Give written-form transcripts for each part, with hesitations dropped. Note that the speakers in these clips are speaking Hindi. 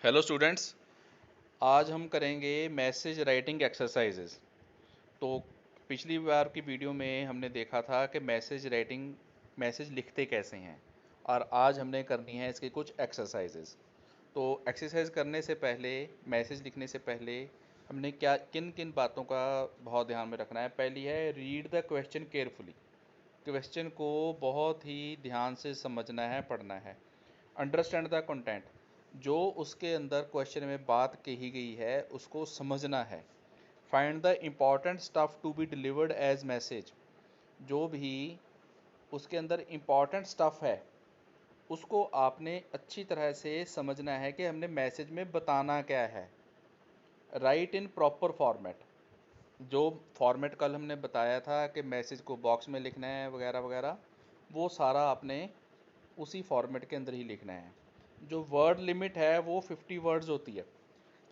Hello students. आज हम करेंगे मैसेज राइटिंग एक्सरसाइजेज। तो पिछली बार की वीडियो में हमने देखा था कि मैसेज लिखते कैसे हैं, और आज हमने करनी है इसकी कुछ एक्सरसाइजेज। तो एक्सरसाइज करने से पहले, मैसेज लिखने से पहले हमने क्या किन किन बातों का बहुत ध्यान में रखना है। पहली है, read the question carefully. Question को बहुत ही ध्यान से समझना है, पढ़ना है। अंडरस्टैंड द कंटेंट, जो उसके अंदर क्वेश्चन में बात कही गई है उसको समझना है। Find the important stuff to be delivered as message, जो भी उसके अंदर इम्पॉर्टेंट स्टफ है उसको आपने अच्छी तरह से समझना है कि हमने मैसेज में बताना क्या है। राइट इन प्रॉपर फॉर्मेट, जो फॉर्मेट कल हमने बताया था कि मैसेज को बॉक्स में लिखना है वगैरह वगैरह, वो सारा आपने उसी फॉर्मेट के अंदर ही लिखना है। जो वर्ड लिमिट है वो 50 वर्ड्स होती है।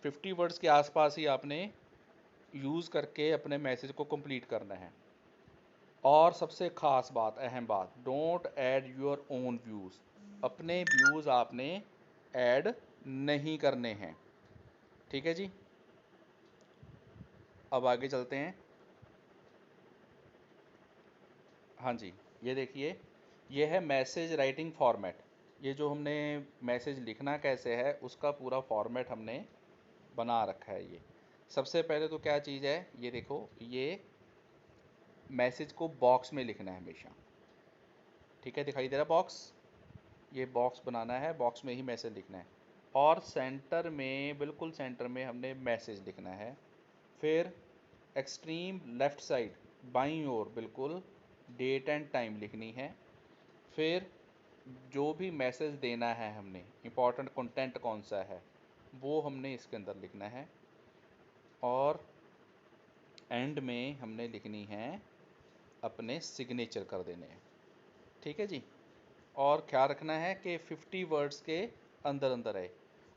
50 वर्ड्स के आसपास ही आपने यूज़ करके अपने मैसेज को कंप्लीट करना है। और सबसे ख़ास बात, अहम बात, don't add your own views. अपने व्यूज़ आपने ऐड नहीं करने हैं। ठीक है जी। अब आगे चलते हैं। हाँ जी, ये देखिए, ये है मैसेज राइटिंग फॉर्मेट। ये जो हमने मैसेज लिखना कैसे है उसका पूरा फॉर्मेट हमने बना रखा है। ये सबसे पहले तो क्या चीज़ है, ये देखो, ये मैसेज को बॉक्स में लिखना है हमेशा। ठीक है, दिखाई दे रहा बॉक्स? ये बॉक्स बनाना है, बॉक्स में ही मैसेज लिखना है। और सेंटर में, बिल्कुल सेंटर में हमने मैसेज लिखना है। फिर एक्सट्रीम लेफ़्ट साइड, बाईं ओर बिल्कुल, डेट एंड टाइम लिखनी है। फिर जो भी मैसेज देना है हमने, इम्पॉर्टेंट कंटेंट कौन सा है वो हमने इसके अंदर लिखना है। और एंड में हमने लिखनी है, अपने सिग्नेचर कर देने हैं। ठीक है जी। और ख्याल रखना है कि 50 वर्ड्स के अंदर अंदर है।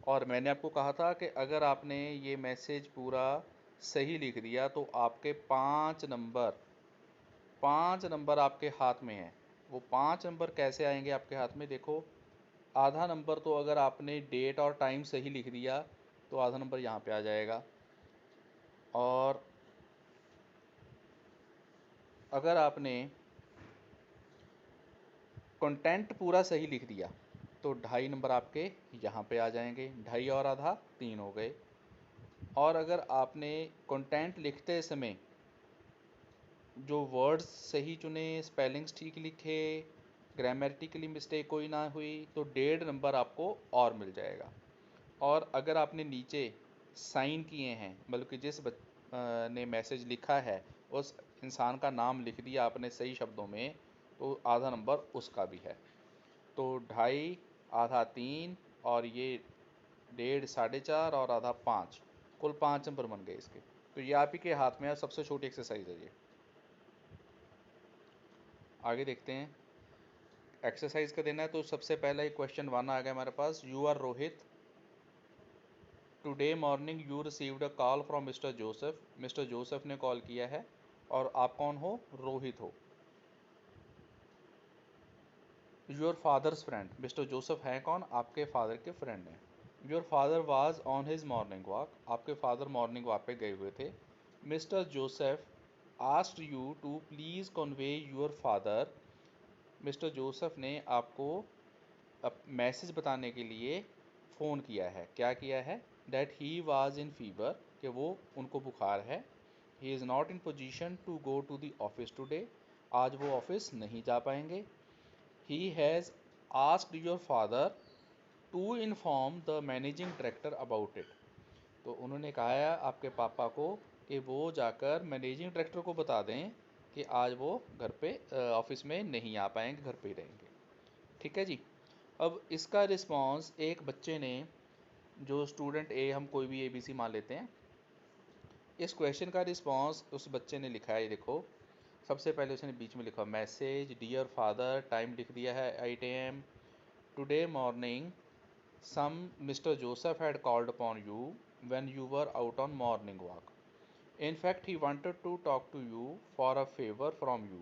और मैंने आपको कहा था कि अगर आपने ये मैसेज पूरा सही लिख दिया तो आपके 5 नंबर आपके हाथ में हैं। वो 5 नंबर कैसे आएंगे आपके हाथ में, देखो। आधा नंबर तो अगर आपने डेट और टाइम सही लिख दिया तो आधा नंबर यहाँ पे आ जाएगा। और अगर आपने कंटेंट पूरा सही लिख दिया तो 2.5 नंबर आपके यहाँ पे आ जाएंगे। 2.5 और आधा 3 हो गए। और अगर आपने कंटेंट लिखते समय जो वर्ड्स सही चुने, स्पेलिंग्स ठीक लिखे, ग्रामेटिकली मिस्टेक कोई ना हुई, तो 1.5 नंबर आपको और मिल जाएगा। और अगर आपने नीचे साइन किए हैं, मतलब कि ने मैसेज लिखा है उस इंसान का नाम लिख दिया आपने सही शब्दों में, तो आधा नंबर उसका भी है। तो 2.5, आधा 3, और ये 1.5, 4.5 और आधा 5, कुल 5 नंबर बन गए इसके। तो ये आप ही के हाथ में है, सबसे छोटी एक्सरसाइज है ये। आगे देखते हैं। एक्सरसाइज का देना है तो सबसे पहला ही क्वेश्चन 1 आ गया हमारे पास। You are Rohit, today morning you received a call from Mister Joseph. Mister Joseph ने कॉल किया है, और आप कौन हो? रोहित हो। Your father's friend, Mister Joseph हैं कौन? आपके फादर के फ्रेंड हैं। Your father was on his morning walk, आपके फादर मॉर्निंग वॉक पे गए हुए थे। Mister Joseph asked you to please convey your father, Mister Joseph ने आपको मैसेज बताने के लिए फ़ोन किया है। क्या किया है? That he was in fever, कि वो, उनको बुखार है। He is not in position to go to the office today, आज वो ऑफिस नहीं जा पाएंगे। He has asked your father to inform the managing director about it, तो उन्होंने कहा है आपके पापा को कि वो जाकर मैनेजिंग डायरेक्टर को बता दें कि आज वो घर पे, ऑफिस में नहीं आ पाएंगे, घर पे ही रहेंगे। ठीक है जी। अब इसका रिस्पॉन्स एक बच्चे ने, जो स्टूडेंट ए, हम कोई भी ABC मान लेते हैं, इस क्वेश्चन का रिस्पॉन्स उस बच्चे ने लिखा है। ये देखो, सबसे पहले उसने बीच में लिखा मैसेज डियर फादर, टाइम लिख दिया है 8 AM, today morning some mister Joseph had called upon you when you were out on morning walk, in fact he wanted to talk to you for a favour from you,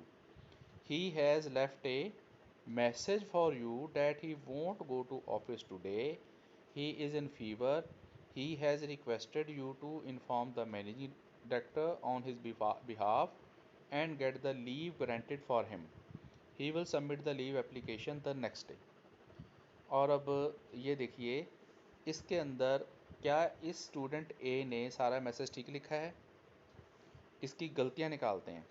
he has left a message for you that he won't go to office today, he is in fever, he has requested you to inform the managing director on his behalf and get the leave granted for him. He will submit the leave application the next day. और अब ये देखिए, इसके अंदर क्या इस स्टूडेंट ए ने सारा मैसेज ठीक लिखा है? इसकी गलतियां निकालते हैं,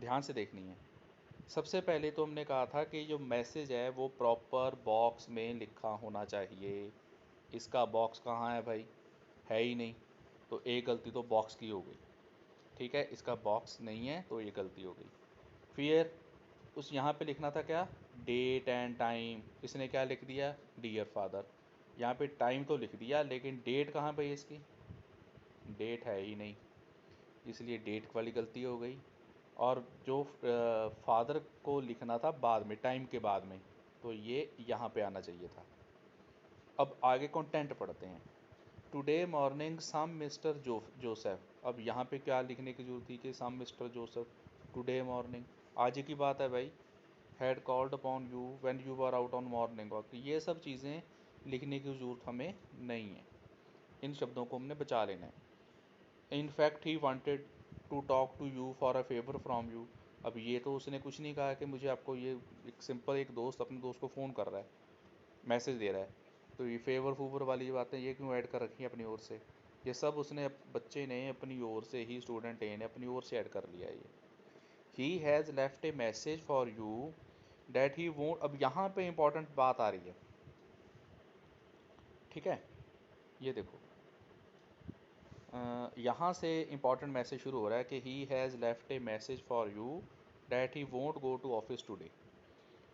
ध्यान से देखनी है। सबसे पहले तो हमने कहा था कि जो मैसेज है वो प्रॉपर बॉक्स में लिखा होना चाहिए। इसका बॉक्स कहाँ है भाई? है ही नहीं, तो एक गलती तो बॉक्स की हो गई। ठीक है, इसका बॉक्स नहीं है तो ये गलती हो गई। फिर उस यहाँ पे लिखना था क्या? Date and time. इसने क्या लिख दिया? Dear father. यहाँ पे टाइम तो लिख दिया, लेकिन डेट कहाँ भाई? इसकी डेट है ही नहीं, इसलिए डेट वाली गलती हो गई। और जो फादर को लिखना था बाद में, टाइम के बाद में, तो ये यहाँ पे आना चाहिए था। अब आगे कंटेंट पढ़ते हैं। Today morning some mister Joseph. अब यहाँ पे क्या लिखने की जरूरत थी कि सम मिस्टर जोसेफ? टुडे मॉर्निंग आज की बात है भाई। Had called upon you when you were out on morning walk. ये सब चीज़ें लिखने की ज़रूरत हमें नहीं है, इन शब्दों को हमने बचा लेना है। In fact he wanted to talk to you for a favour from you. अब ये तो उसने कुछ नहीं कहा कि मुझे आपको ये, एक सिंपल एक दोस्त अपने दोस्त को फ़ोन कर रहा है, मैसेज दे रहा है, तो ये फेवर फूवर वाली बातें ये क्यों ऐड कर रखी हैं अपनी ओर से? ये सब उसने बच्चे ने अपनी ओर से ही, स्टूडेंट ए ने अपनी ओर से ऐड कर लिया है ये। ही has left a message for you that he won't. अब यहाँ पे इंपॉर्टेंट बात आ रही है, ठीक है, ये देखो, यहाँ से इंपॉर्टेंट मैसेज शुरू हो रहा है कि he has left a message for you that he won't go to office today.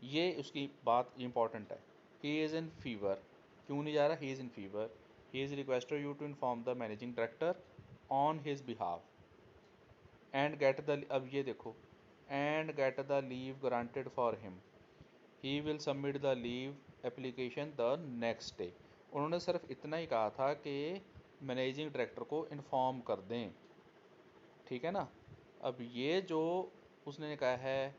ये उसकी बात इंपॉर्टेंट है। ही इज़ इन फीवर, क्यों नहीं जा रहा? He is in fever. He is requested you to inform the managing director on his behalf and get the, अब ये देखो, and get the leave granted for him. He will submit the leave application the next day. उन्होंने सिर्फ इतना ही कहा था कि मैनेजिंग डायरेक्टर को इन्फॉर्म कर दें, ठीक है ना। अब ये जो उसने कहा है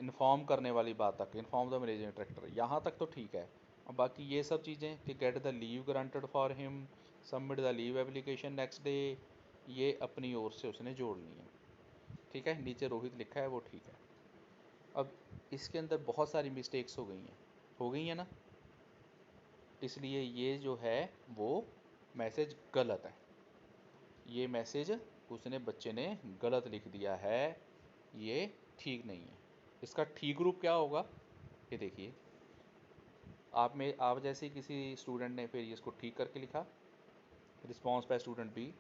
इन्फॉर्म करने वाली बात तक, इन्फॉर्म द मैनेजिंग डायरेक्टर, यहाँ तक तो ठीक है। अब बाकी ये सब चीज़ें कि gate the leave granted for him, submit the leave application next day, ये अपनी ओर से उसने जोड़ ली है, ठीक है। नीचे रोहित लिखा है वो ठीक है। अब इसके अंदर बहुत सारी मिस्टेक्स हो गई हैं ना, इसलिए ये जो है वो मैसेज गलत है। ये मैसेज उसने, बच्चे ने गलत लिख दिया है, ये ठीक नहीं है। इसका ठीक रूप क्या होगा ये देखिए। आप जैसे किसी स्टूडेंट ने फिर इसको ठीक करके लिखा, response by student B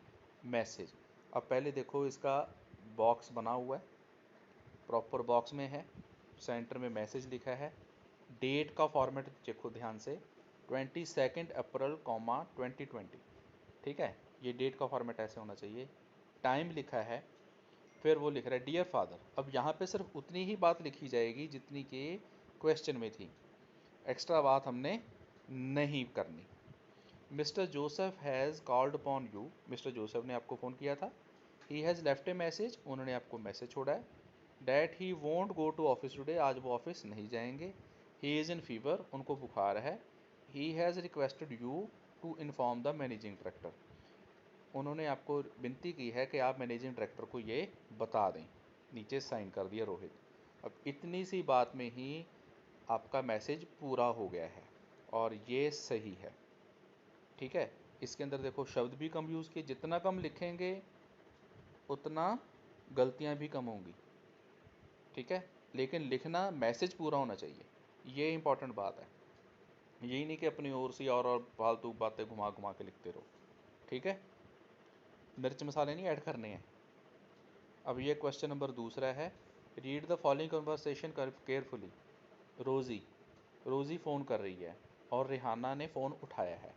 message. अब पहले देखो, इसका बॉक्स बना हुआ है, प्रॉपर बॉक्स में है, सेंटर में मैसेज लिखा है। डेट का फॉर्मेट देखो ध्यान से, 22 अप्रैल 2020, ठीक है, ये डेट का फॉर्मेट ऐसे होना चाहिए। टाइम लिखा है, फिर वो लिख रहा है डियर फादर। अब यहाँ पे सिर्फ उतनी ही बात लिखी जाएगी जितनी कि क्वेश्चन में थी, एक्स्ट्रा बात हमने नहीं करनी। Mister Joseph has called upon you, mister Joseph ने आपको फ़ोन किया था। He has left a message, उन्होंने आपको मैसेज छोड़ा है। That he won't go to office today, आज वो ऑफिस नहीं जाएंगे। ही इज़ इन फीवर, उनको बुखार है। He has requested you to inform the managing director, उन्होंने आपको विनती की है कि आप मैनेजिंग डायरेक्टर को ये बता दें। नीचे साइन कर दिया रोहित। अब इतनी सी बात में ही आपका मैसेज पूरा हो गया है और ये सही है, ठीक है। इसके अंदर देखो, शब्द भी कम यूज़ किए, जितना कम लिखेंगे उतना गलतियां भी कम होंगी, ठीक है। लेकिन लिखना, मैसेज पूरा होना चाहिए, ये इंपॉर्टेंट बात है। यही नहीं कि अपनी ओर से और फालतू बातें घुमा घुमा के लिखते रहो, ठीक है। मिर्च मसाले नहीं ऐड करने हैं। अब ये क्वेश्चन नंबर दूसरा है। Read the following conversation carefully. रोज़ी, रोज़ी फ़ोन कर रही है और रिहाना ने फ़ोन उठाया है,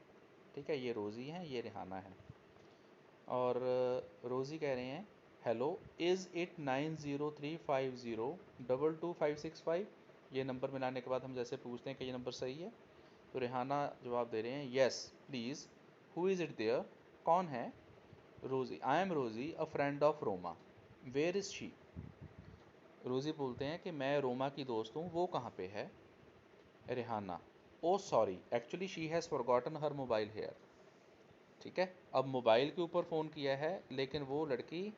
ठीक है। ये रोज़ी है, ये रिहाना है। और रोज़ी कह रहे हैं हेलो, इज़ इट 9035022565। ये नंबर मिलाने के बाद हम जैसे पूछते हैं कि ये नंबर सही है, तो रिहाना जवाब दे रहे हैं yes please. Who is it there, कौन है? Rosie, I am Rosie a friend of Roma, where is she. Rosie बोलते हैं कि मैं रोमा की दोस्त हूँ, वो कहाँ पे है? Rehana, oh sorry, actually she has forgotten her mobile here. ठीक है, अब मोबाइल के ऊपर फ़ोन किया है, लेकिन वो लड़की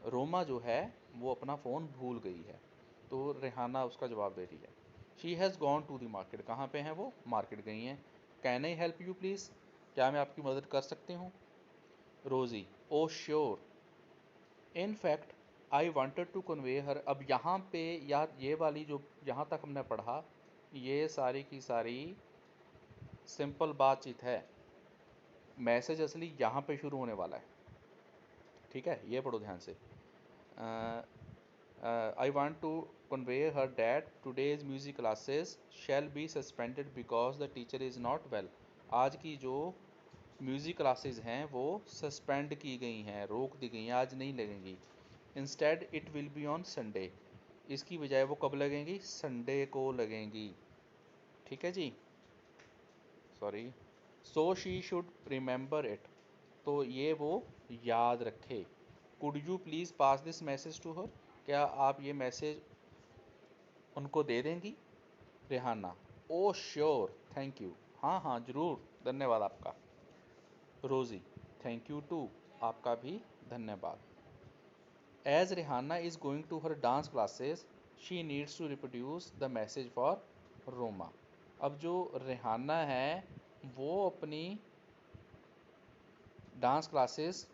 रोमा जो है वो अपना फ़ोन भूल गई है। तो रेहाना उसका जवाब दे रही है, she has gone to the market. कहाँ पे हैं वो? मार्केट गई हैं। Can I help you please? क्या मैं आपकी मदद कर सकती हूँ? Rosy, oh sure, in fact I wanted to convey her. अब यहाँ पे या ये वाली जो यहाँ तक हमने पढ़ा, ये सारी की सारी सिंपल बातचीत है। मैसेज असली यहाँ पे शुरू होने वाला है। ठीक है, ये पढ़ो ध्यान से। I want to convey her that today's music classes shall be suspended because the teacher is not well. आज की जो म्यूज़िक क्लासेस हैं वो सस्पेंड की गई हैं, रोक दी गई हैं, आज नहीं लगेंगी। Instead it will be on Sunday. इसकी बजाय वो कब लगेंगी? संडे को लगेंगी। ठीक है जी, sorry. So she should remember it. तो ये वो याद रखे। Could you please pass this message to her? क्या आप ये मैसेज उनको दे देंगी? Rehana, oh sure, thank you. हाँ हाँ ज़रूर, धन्यवाद आपका। रोज़ी, थैंक यू टू, आपका भी धन्यवाद। As Rehana is going to her dance classes she needs to reproduce the message for Roma. अब जो रेहाना है वो अपनी डांस क्लासेस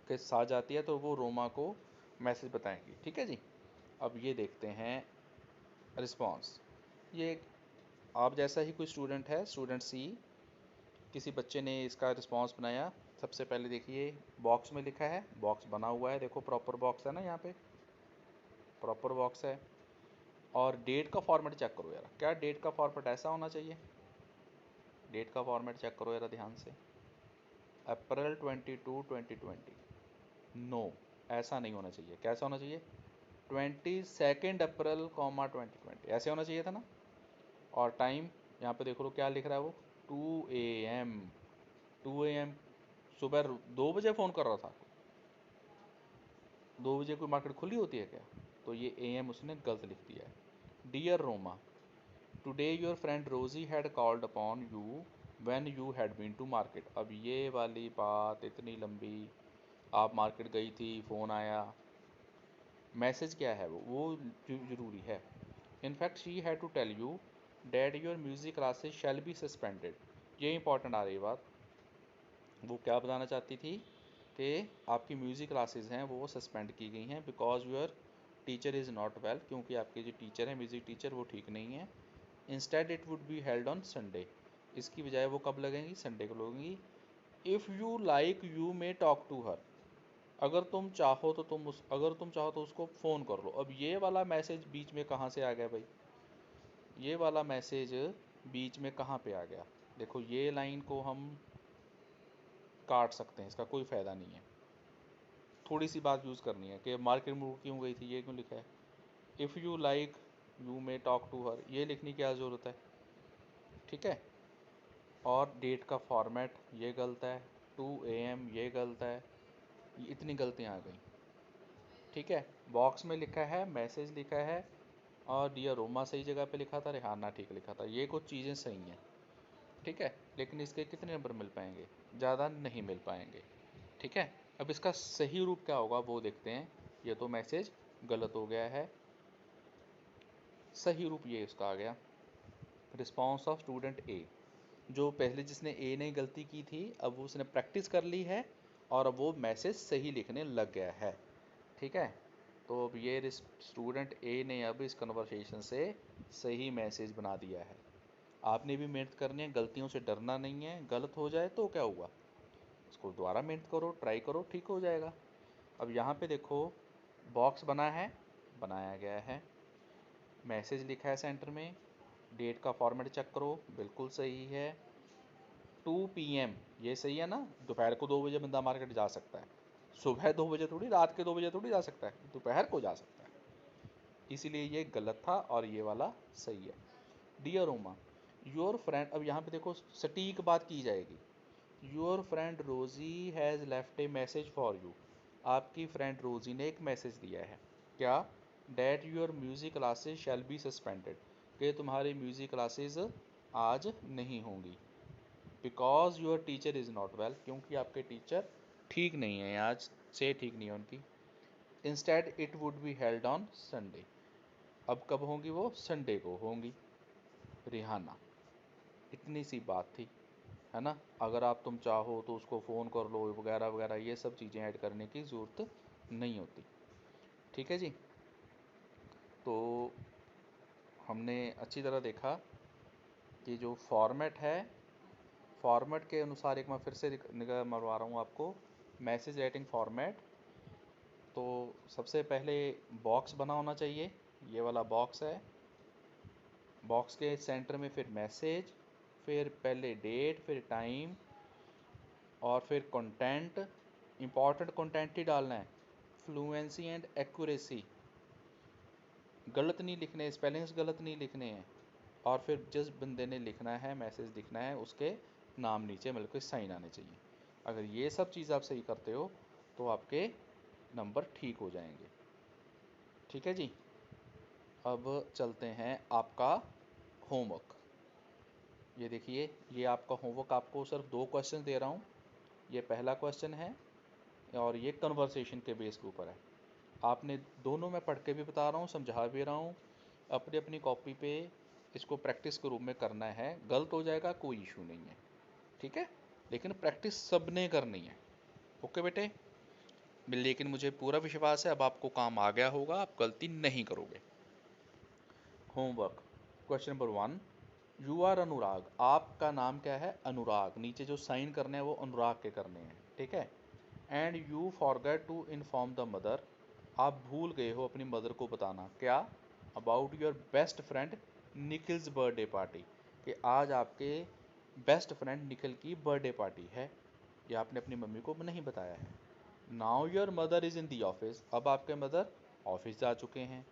के साथ जाती है, तो वो रोमा को मैसेज बताएंगी। ठीक है जी, अब ये देखते हैं रिस्पॉन्स। ये आप जैसा ही कोई स्टूडेंट है, स्टूडेंट सी, किसी बच्चे ने इसका रिस्पॉन्स बनाया। सबसे पहले देखिए बॉक्स में लिखा है, बॉक्स बना हुआ है, देखो प्रॉपर बॉक्स है ना, यहाँ पे प्रॉपर बॉक्स है। और डेट का फॉर्मेट चेक करो यार, क्या डेट का फॉर्मेट ऐसा होना चाहिए? डेट का फॉर्मेट चेक करो यार ध्यान से। अप्रैल 22 2020, नो, ऐसा नहीं होना चाहिए। कैसा होना चाहिए? 22 अप्रैल 2020, ऐसे होना चाहिए था ना। और टाइम यहाँ पे देख लो क्या लिख रहा है वो, 2 AM। 2 AM, सुबह 2 बजे फ़ोन कर रहा था। 2 बजे कोई मार्केट खुली होती है क्या? तो ये AM उसने गलत लिख दिया है। Dear Roma, today your friend Rosy had called upon you when you had been to market. अब ये वाली बात इतनी लंबी, आप मार्केट गई थी, फ़ोन आया, मैसेज क्या है वो ज़रूरी है। In fact she had to tell you that your music classes shall be suspended. ये इंपॉर्टेंट आ रही बात। वो क्या बताना चाहती थी कि आपकी म्यूज़िक क्लासेस हैं वो सस्पेंड की गई हैं because your teacher is not well, क्योंकि आपके जो टीचर हैं म्यूज़िक टीचर वो ठीक नहीं है। Instead it would be held on Sunday. इसकी बजाय वो कब लगेंगी? संडे को लगेंगी। If you like you may talk to her. अगर तुम चाहो तो उसको फ़ोन कर लो। अब ये वाला मैसेज बीच में कहाँ से आ गया भाई? ये वाला मैसेज बीच में कहाँ पे आ गया? देखो ये लाइन को हम काट सकते हैं, इसका कोई फ़ायदा नहीं है। थोड़ी सी बात यूज़ करनी है कि मार्केट में क्यों गई थी, ये क्यों लिखा है। If you like you may talk to her, ये लिखने की क्या ज़रूरत है? ठीक है। और डेट का फॉर्मेट ये गलत है, 2 AM ये गलत है, ये इतनी गलतियाँ आ गई। ठीक है, बॉक्स में लिखा है, मैसेज लिखा है, और डियर रोमा सही जगह पे लिखा था, रेहाना ठीक लिखा था, ये कुछ चीज़ें सही हैं। ठीक है, लेकिन इसके कितने नंबर मिल पाएंगे? ज़्यादा नहीं मिल पाएंगे। ठीक है, अब इसका सही रूप क्या होगा वो देखते हैं। ये तो मैसेज गलत हो गया है, सही रूप ये इसका आ गया। रिस्पॉन्स ऑफ स्टूडेंट ए, जो पहले जिसने ए ने गलती की थी, अब उसने प्रैक्टिस कर ली है और अब वो मैसेज सही लिखने लग गया है। ठीक है, तो अब ये स्टूडेंट ए ने अब इस कन्वर्सेशन से सही मैसेज बना दिया है। आपने भी मेहनत करनी है, गलतियों से डरना नहीं है। गलत हो जाए तो क्या हुआ, उसको दोबारा मेहनत करो, ट्राई करो, ठीक हो जाएगा। अब यहाँ पे देखो बॉक्स बना है, बनाया गया है, मैसेज लिखा है सेंटर में, डेट का फॉर्मेट चेक करो, बिल्कुल सही है। 2 PM, ये सही है ना। दोपहर को 2 बजे बंदा मार्केट जा सकता है, सुबह 2 बजे थोड़ी, रात के 2 बजे थोड़ी जा सकता है, दोपहर को जा सकता है। इसीलिए ये गलत था और ये वाला सही है। डियर रोमा, योर फ्रेंड, अब यहाँ पे देखो सटीक बात की जाएगी। योर फ्रेंड रोजी has left a message for you. आपकी फ्रेंड रोजी ने एक मैसेज दिया है। क्या? That your music classes shall be suspended, कि तुम्हारी म्यूज़िक क्लासेस आज नहीं होंगी, because your teacher is not well, क्योंकि आपके टीचर ठीक नहीं है, आज से ठीक नहीं है उनकी। Instead it would be held on Sunday, अब कब होंगी वो, संडे को होंगी। रिहाना, इतनी सी बात थी, है ना। अगर आप तुम चाहो तो उसको फ़ोन कर लो वगैरह वगैरह, ये सब चीज़ें ऐड करने की ज़रूरत नहीं होती। ठीक है जी। तो हमने अच्छी तरह देखा कि जो फॉर्मेट है, फॉर्मेट के अनुसार एक मैं फिर से निगाह मरवा रहा हूँ आपको, मैसेज राइटिंग फॉर्मेट। तो सबसे पहले बॉक्स बना होना चाहिए, ये वाला बॉक्स है, बॉक्स के सेंटर में फिर मैसेज, फिर पहले डेट, फिर टाइम, और फिर कंटेंट। इंपॉर्टेंट कंटेंट ही डालना है, फ्लुएंसी एंड एक्यूरेसी, गलत नहीं लिखने, स्पेलिंग्स गलत नहीं लिखने हैं। और फिर जिस बंदे ने लिखना है, मैसेज लिखना है, उसके नाम नीचे मतलब कि साइन आने चाहिए। अगर ये सब चीज़ आप सही करते हो तो आपके नंबर ठीक हो जाएंगे। ठीक है जी। अब चलते हैं आपका होमवर्क। ये देखिए, ये आपका होमवर्क, आपको सिर्फ 2 क्वेश्चन दे रहा हूँ। ये पहला क्वेश्चन है और ये कन्वर्सेशन के बेस के ऊपर है। आपने दोनों में पढ़ के भी बता रहा हूँ, समझा भी रहा हूँ, अपनी अपनी कॉपी पे इसको प्रैक्टिस के रूप में करना है। गलत हो जाएगा कोई इशू नहीं है, ठीक है, लेकिन प्रैक्टिस सबने करनी है। ओके बेटे, लेकिन मुझे पूरा विश्वास है अब आपको काम आ गया होगा, आप गलती नहीं करोगे। Homework question number 1, you are Anurag, आपका नाम क्या है, अनुराग, नीचे जो साइन करने हैं वो अनुराग के करने हैं, ठीक है। And you forget to inform the mother, आप भूल गए हो अपनी मदर को बताना, क्या, about your best friend Nikhil's birthday party, कि आज आपके बेस्ट फ्रेंड निखिल की बर्थडे पार्टी है, ये आपने अपनी मम्मी को नहीं बताया है। Now your mother is in the office, अब आपके मदर ऑफिस जा चुके हैं।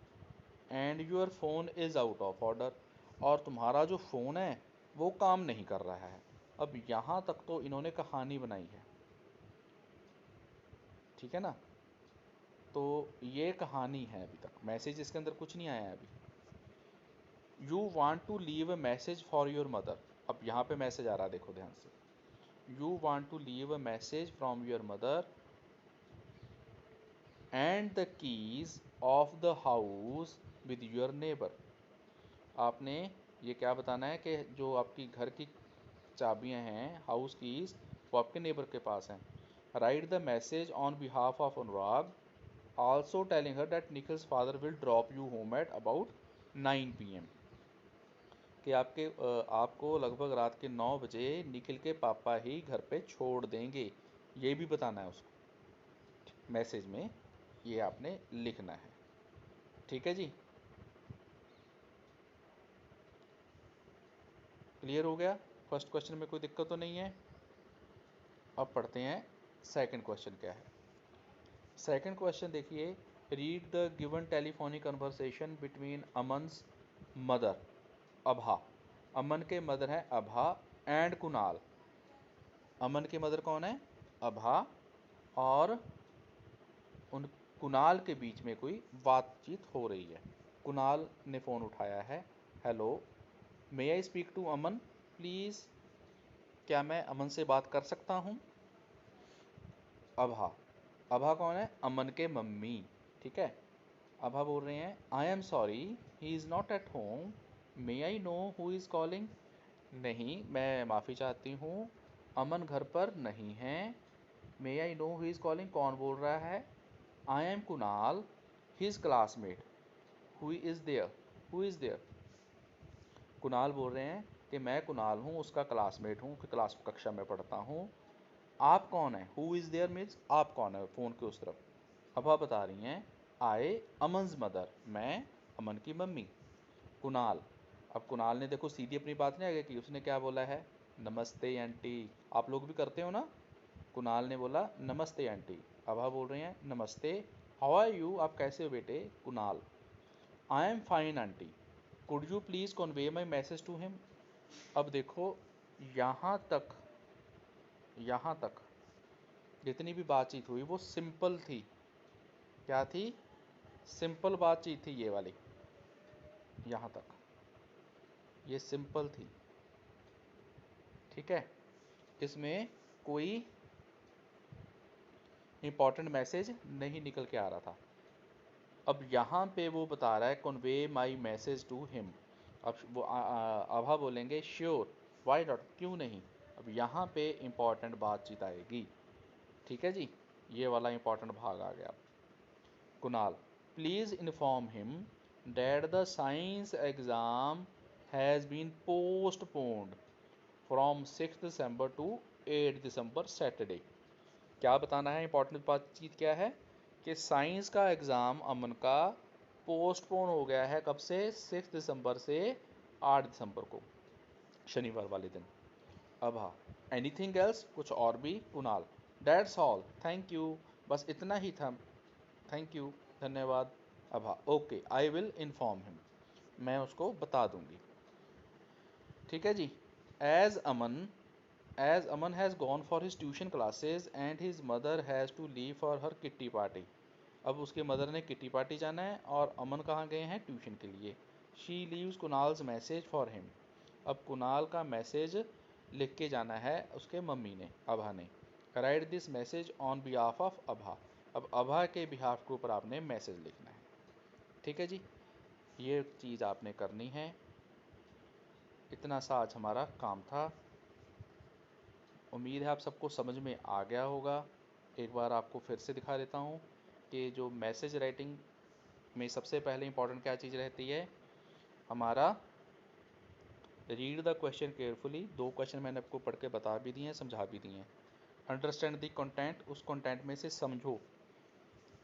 And your phone is out of order, और तुम्हारा जो फ़ोन है वो काम नहीं कर रहा है। अब यहाँ तक तो इन्होंने कहानी बनाई है, ठीक है ना। तो ये कहानी है, अभी तक मैसेज इसके अंदर कुछ नहीं आया है अभी। You want to leave a message for your mother, अब यहाँ पे मैसेज आ रहा है, देखो ध्यान से, you want to leave a message from your mother and the keys of the house with your neighbour, आपने ये क्या बताना है कि जो आपकी घर की चाबियां हैं, हाउस कीज, वो आपके नेबर के पास हैं। Write the message on behalf of Anurag, also telling her that Nikhil's father will drop you home at about 9 PM, कि आपको लगभग रात के 9 बजे निखिल के पापा ही घर पे छोड़ देंगे, ये भी बताना है उसको मैसेज में, ये आपने लिखना है। ठीक है जी, क्लियर हो गया। फर्स्ट क्वेश्चन में कोई दिक्कत तो नहीं है। अब पढ़ते हैं सेकंड क्वेश्चन क्या है। सेकंड क्वेश्चन देखिए, read the given telephonic conversation between Aman's mother, Abha, Aman के मदर है अभा, एंड कुणाल, अमन की मदर कौन है, अभा, और उन कुणाल के बीच में कोई बातचीत हो रही है। कुणाल ने फ़ोन उठाया है, hello, may I speak to Aman please, क्या मैं अमन से बात कर सकता हूँ। अभा, अभा कौन है, अमन के मम्मी, ठीक है। अभा बोल रहे हैं, I am sorry he is not at home, may I know who is calling, नहीं मैं माफ़ी चाहती हूँ, अमन घर पर नहीं है। May I know who is calling, कौन बोल रहा है, I am Kunal his classmate, who is there, who is there, Kunal बोल रहे हैं कि मैं कुणाल हूँ, उसका क्लासमेट हूँ, क्लास कक्षा में पढ़ता हूँ। आप कौन है, हु इज़ देयर मीन्स आप कौन है फ़ोन के उस तरफ। अभा बता रही हैं, आई अमन's मदर, मैं अमन की मम्मी। कुणाल, अब कुणाल ने देखो सीधी अपनी बात नहीं आगे की, उसने क्या बोला है, नमस्ते आंटी, आप लोग भी करते हो ना। कुणाल ने बोला नमस्ते आंटी, अभा बोल रही हैं नमस्ते, हाउ आर यू, आप कैसे हो बेटे। Kunal, I am fine aunty, could you please convey my message to him. अब देखो, यहाँ तक, यहाँ तक जितनी भी बातचीत हुई वो सिंपल थी, क्या थी, सिंपल बातचीत थी ये वाली, यहाँ तक। ये सिंपल थी, ठीक है, इसमें कोई इंपॉर्टेंट मैसेज नहीं निकल के आ रहा था। अब यहाँ पे वो बता रहा है convey my message to him. अब वो आभा बोलेंगे श्योर, वाई नॉट, क्यों नहीं। अब यहाँ पे इम्पॉर्टेंट बातचीत आएगी, ठीक है जी, ये वाला इम्पॉर्टेंट भाग आ गया। Kunal, please inform him that the science exam has been postponed from 6 December to 8 December Saturday. क्या बताना है, इंपॉर्टेंट बातचीत क्या है कि साइंस का एग्ज़ाम अमन का पोस्टपोन हो गया है, कब से, 6 दिसंबर से 8 दिसंबर को, शनिवार वाले दिन। अब हाँ, एनीथिंग एल्स, कुछ और भी। Kunal, that's all, thank you, बस इतना ही था, थैंक यू, धन्यवाद। अब हाँ, okay, I will inform him, मैं उसको बता दूंगी, ठीक है जी। As Aman has gone for his tuition classes and his mother has to leave for her kitty party. अब उसके मदर ने किट्टी पार्टी जाना है और अमन कहाँ गए हैं, ट्यूशन के लिए। She leaves Kunal's message for him. अब कुणाल का मैसेज लिख के जाना है उसके मम्मी ने, अभा ने। Write this message on behalf of Abha. अब अभा के बिहाफ के ऊपर आपने मैसेज लिखना है, ठीक है जी, ये चीज़ आपने करनी है। इतना सा आज हमारा काम था। उम्मीद है आप सबको समझ में आ गया होगा। एक बार आपको फिर से दिखा देता हूँ कि जो मैसेज राइटिंग में सबसे पहले इंपॉर्टेंट क्या चीज़ रहती है हमारा, read the question carefully. 2 question मैंने आपको पढ़ के बता भी दिए हैं, समझा भी दिए हैं। अंडरस्टैंड द कंटेंट, उस कंटेंट में से समझो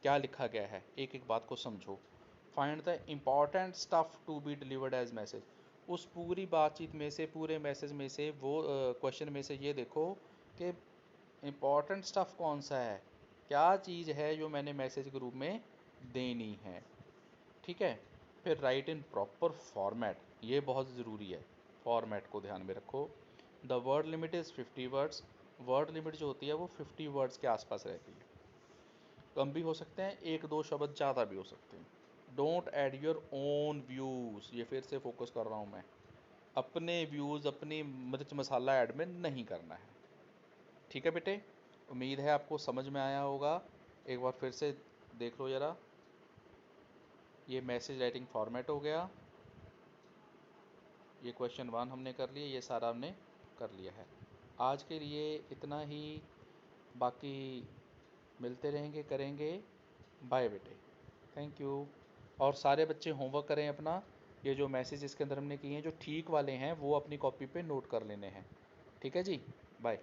क्या लिखा गया है, एक एक बात को समझो। Find the important stuff to be delivered as message, उस पूरी बातचीत में से, पूरे मैसेज में से, वो क्वेश्चन में से ये देखो कि इम्पॉर्टेंट स्टफ कौन सा है, क्या चीज़ है जो मैंने मैसेज के रूप में देनी है, ठीक है। फिर राइट इन प्रॉपर फॉर्मेट, ये बहुत ज़रूरी है, फॉर्मेट को ध्यान में रखो। The word limit is 50 words, word limit जो होती है वो 50 वर्ड्स के आसपास रहती है, कम भी हो सकते हैं, 1-2 शब्द ज़्यादा भी हो सकते हैं। Don't add your own views, ये फिर से फोकस कर रहा हूँ मैं, अपने व्यूज़, अपनी मिर्च मसाला ऐड में नहीं करना है, ठीक है बेटे। उम्मीद है आपको समझ में आया होगा। एक बार फिर से देख लो ज़रा, ये मैसेज राइटिंग फॉर्मेट हो गया, ये क्वेश्चन 1 हमने कर लिया, ये सारा हमने कर लिया है। आज के लिए इतना ही, बाकी मिलते रहेंगे, करेंगे। बाय बेटे, थैंक यू। और सारे बच्चे होमवर्क करें अपना, ये जो मैसेज इसके अंदर हमने किए हैं जो ठीक वाले हैं वो अपनी कॉपी पे नोट कर लेने हैं, ठीक है जी, बाय।